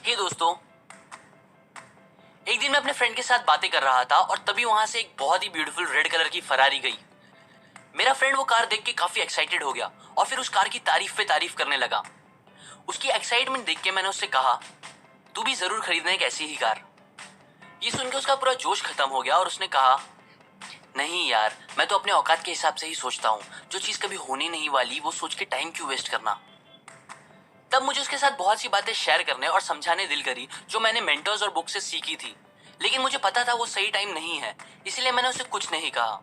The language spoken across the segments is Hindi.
हे दोस्तों, एक दिन मैं अपने फ्रेंड के साथ बातें कर रहा था और तभी वहां से एक बहुत ही ब्यूटीफुल रेड कलर की फरारी गई। मेरा फ्रेंड वो कार देख के काफी एक्साइटेड हो गया और फिर उस कार की तारीफ पे तारीफ करने लगा। उसकी एक्साइटमेंट देख के मैंने उससे कहा, तू भी जरूर खरीदना एक ऐसी ही कार। ये सुन के उसका पूरा जोश खत्म हो गया और उसने कहा, नहीं यार, मैं तो अपने औकात के हिसाब से ही सोचता हूँ। जो चीज कभी होने नहीं वाली वो सोच के टाइम क्यों वेस्ट करना। तब मुझे उसके साथ बहुत सी बातें शेयर करने और समझाने दिल करी जो मैंने मेंटर्स और बुक से सीखी थी, लेकिन मुझे पता था वो सही टाइम नहीं है, इसलिए मैंने उसे कुछ नहीं कहा।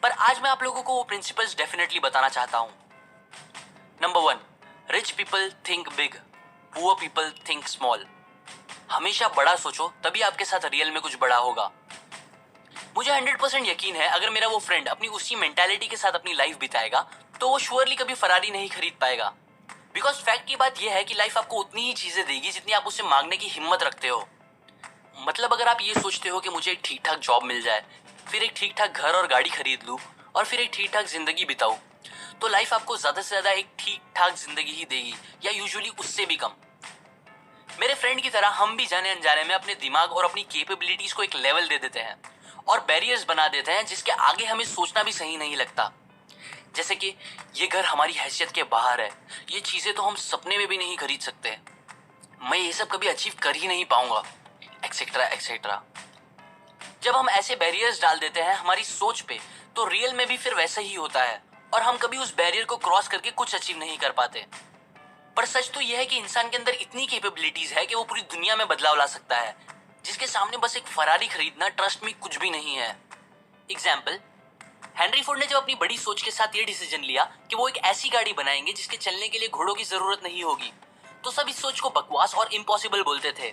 पर आज मैं आप लोगों को वो प्रिंसिपल्स डेफिनेटली बताना चाहता हूँ। Number 1, rich people think big, poor people think small. हमेशा बड़ा सोचो, तभी आपके साथ रियल में कुछ बड़ा होगा। मुझे 100% यकीन है अगर मेरा वो फ्रेंड अपनी उसी मेंटालिटी के साथ अपनी लाइफ बिताएगा तो वो श्योरली कभी फरारी नहीं खरीद पाएगा। बिकॉज फैक्ट की बात यह है कि लाइफ आपको उतनी ही चीजें देगी जितनी आप उससे मांगने की हिम्मत रखते हो। मतलब अगर आप ये सोचते हो कि मुझे एक ठीक ठाक जॉब मिल जाए, फिर एक ठीक ठाक घर और गाड़ी खरीद लूं और फिर एक ठीक ठाक जिंदगी बिताऊं, तो लाइफ आपको ज्यादा से ज्यादा एक ठीक ठाक जिंदगी ही देगी, या यूजुअली उससे भी कम। मेरे फ्रेंड की तरह हम भी जाने अनजाने में अपने दिमाग और अपनी कैपेबिलिटीज को एक लेवल दे देते हैं और बैरियर्स बना देते हैं जिसके आगे हमें सोचना भी सही नहीं लगता। जैसे कि ये घर हमारी हैसियत के बाहर है, ये चीजें तो हम सपने में भी नहीं खरीद सकते, मैं ये सब कभी अचीव कर ही नहीं पाऊंगा, एक्सेट्रा एक्सेट्रा। जब हम ऐसे बैरियर्स डाल देते हैं हमारी सोच पे, तो रियल में भी फिर वैसा ही होता है और हम कभी उस बैरियर को क्रॉस करके कुछ अचीव नहीं कर पाते। पर सच तो यह है कि इंसान के अंदर इतनी कैपेबिलिटीज है कि वो पूरी दुनिया में बदलाव ला सकता है, जिसके सामने बस एक फरारी खरीदना ट्रस्ट में कुछ भी नहीं है। एग्जाम्पल, हेनरी फोर्ड ने जब अपनी बड़ी सोच के साथ ये डिसीजन लिया कि वो एक ऐसी गाड़ी बनाएंगे जिसके चलने के लिए घोड़ों की जरूरत नहीं होगी, तो सब इस सोच को बकवास और इम्पॉसिबल बोलते थे।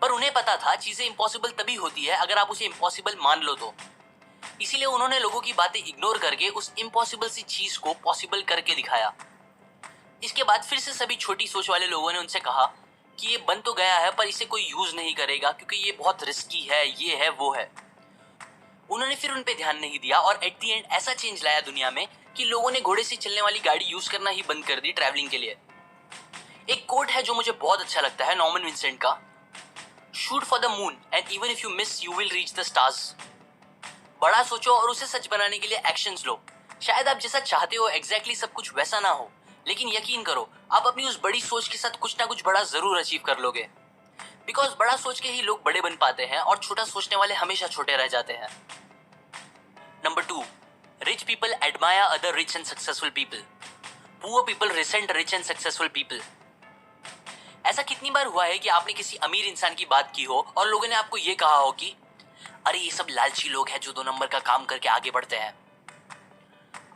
पर उन्हें पता था चीजें इम्पॉसिबल तभी होती है अगर आप उसे इम्पॉसिबल मान लो तो। इसीलिए उन्होंने लोगों की बातें इग्नोर करके उस इम्पॉसिबल सी चीज को पॉसिबल करके दिखाया। इसके बाद फिर से सभी छोटी सोच वाले लोगों ने उनसे कहा कि ये बन तो गया है पर इसे कोई यूज नहीं करेगा क्योंकि ये बहुत रिस्की है, ये है वो है। उन्होंने फिर उन पे ध्यान नहीं दिया और एट दी एंड ऐसा चेंज लाया दुनिया में कि लोगों ने घोड़े से चलने वाली गाड़ी यूज करना ही बंद कर दी ट्रैवलिंग के लिए। एक कोट है जो मुझे बहुत अच्छा लगता है, नॉर्मन विंसेंट का, shoot for the moon and even if you miss you will reach the stars. बड़ा सोचो और उसे सच बनाने के लिए एक्शंस लो। शायद आप जैसा चाहते हो एग्जैक्टली सब कुछ वैसा ना हो, लेकिन यकीन करो आप अपनी उस बड़ी सोच के साथ कुछ ना कुछ बड़ा जरूर अचीव कर लोगे। बिकॉज बड़ा सोच के ही लोग बड़े बन पाते हैं और छोटा सोचने वाले हमेशा छोटे रह जाते हैं। Number 2, rich people admire other rich and successful people, poor people recent rich and successful people. ऐसा कितनी बार हुआ है कि आपने किसी अमीर इंसान की बात की हो और लोगों ने आपको ये कहा हो कि अरे ये सब लालची लोग हैं जो 2 नंबर का काम करके आगे बढ़ते हैं।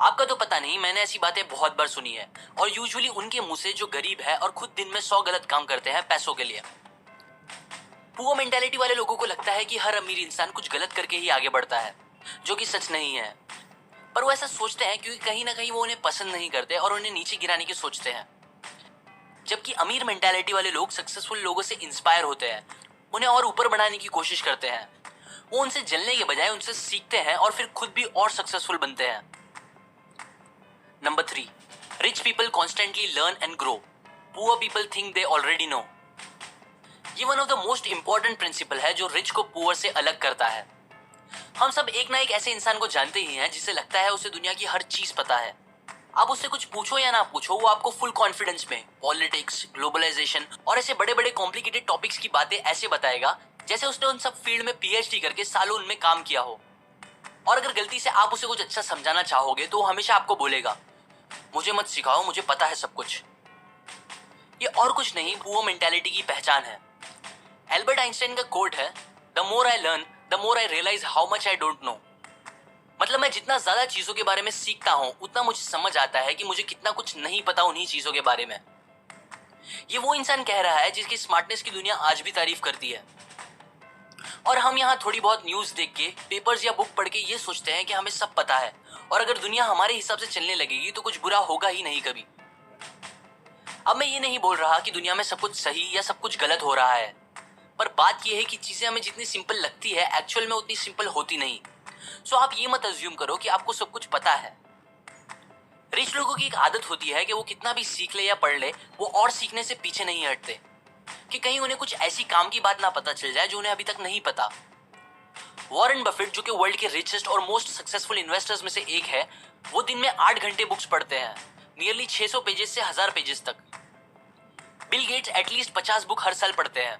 आपका तो पता नहीं, मैंने ऐसी बातें बहुत बार सुनी है और यूजुअली उनके मुंह से जो गरीब है और खुद दिन में 100 गलत काम करते हैं पैसों के लिए। पुअर मेंटालिटी वाले लोगों को लगता है कि हर अमीर इंसान कुछ गलत करके ही आगे बढ़ता है, जो कि सच नहीं है। पर वो ऐसा सोचते हैं क्योंकि कहीं ना कहीं वो उन्हें पसंद नहीं करते और उन्हें नीचे गिराने की सोचते हैं। जबकि अमीर मेंटालिटी वाले लोग सक्सेसफुल लोगों से इंस्पायर होते हैं, उन्हें और ऊपर बढ़ाने की कोशिश करते हैं। वो उनसे जलने के बजाय उनसे सीखते हैं और फिर खुद भी और सक्सेसफुल बनते हैं। Number 3, rich people constantly learn and grow, poor people think they already know. ये one of the most important principle है जो रिच को पुअर से अलग करता है। हम सब एक ना एक ऐसे इंसान को जानते ही हैं जिसे लगता है उसे दुनिया की हर चीज पता है। आप उससे कुछ पूछो या ना पूछो, वो आपको फुल कॉन्फिडेंस में पॉलिटिक्स, ग्लोबलाइजेशन और ऐसे बड़े बड़े कॉम्प्लिकेटेड टॉपिक्स की बातें ऐसे बताएगा जैसे उसने उन सब फील्ड में पीएचडी करके सालों उनमें काम किया हो। और अगर गलती से आप उसे कुछ अच्छा समझाना चाहोगे तो वो हमेशा आपको बोलेगा, मुझे मत सिखाओ, मुझे पता है सब कुछ। ये और कुछ नहीं, पुअर मेंटालिटी की पहचान है। एल्बर्ट आइंस्टाइन का कोट है, the more I learn the more I realize how much I don't know. मतलब मैं जितना ज्यादा चीजों के बारे में सीखता हूं उतना मुझे समझ आता है कि मुझे कितना कुछ नहीं पता उन्हीं चीजों के बारे में। ये वो इंसान कह रहा है जिसकी स्मार्टनेस की दुनिया आज भी तारीफ करती है। और हम यहाँ थोड़ी बहुत न्यूज देख के, पेपर्स या बुक पढ़ के ये सोचते हैं कि हमें सब पता है और अगर दुनिया हमारे हिसाब से चलने लगेगी तो कुछ बुरा होगा ही नहीं कभी। अब मैं ये नहीं बोल रहा कि दुनिया में सब कुछ सही या सब कुछ गलत हो रहा है, पर बात यह है कि चीजें हमें जितनी सिंपल लगती है एक्चुअल में उतनी सिंपल होती नहीं। सो आप ये मत अज्यूम करो कि आपको सब कुछ पता है। रिच लोगों की एक आदत होती है कि वो कितना भी सीख ले या पढ़ ले, वो और सीखने से पीछे नहीं हटते। कि कहीं उन्हें कुछ ऐसी काम की बात ना पता चल जाए जो उन्हें अभी तक नहीं पता। वॉरेन बफेट, जो कि वर्ल्ड के रिचेस्ट और मोस्ट सक्सेसफुल इन्वेस्टर्स में से एक है, वो दिन में 8 घंटे बुक्स पढ़ते हैं, नियरली 600 पेजेस से 1000 पेजेस तक। बिल गेट्स एटलीस्ट 50 बुक हर साल पढ़ते हैं।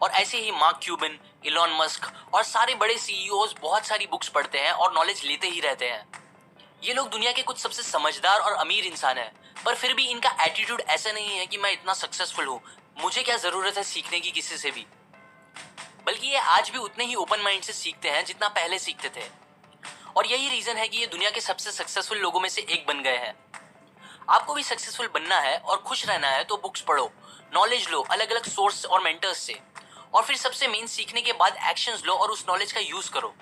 और ऐसे ही मार्क क्यूबिन, इलॉन मस्क और सारे बड़े सीईओज बहुत सारी बुक्स पढ़ते हैं और नॉलेज लेते ही रहते हैं। ये लोग दुनिया के कुछ सबसे समझदार और अमीर इंसान हैं, पर फिर भी इनका एटीट्यूड ऐसा नहीं है कि मैं इतना सक्सेसफुल हूँ, मुझे क्या जरूरत है सीखने की किसी से भी। बल्कि ये आज भी उतने ही ओपन माइंड से सीखते हैं जितना पहले सीखते थे। और यही रीजन है कि ये दुनिया के सबसे सक्सेसफुल लोगों में से एक बन गए हैं। आपको भी सक्सेसफुल बनना है और खुश रहना है तो बुक्स पढ़ो, नॉलेज लो अलग अलग सोर्स और मेंटर्स से, और फिर सबसे मेन सीखने के बाद एक्शंस लो और उस नॉलेज का यूज करो।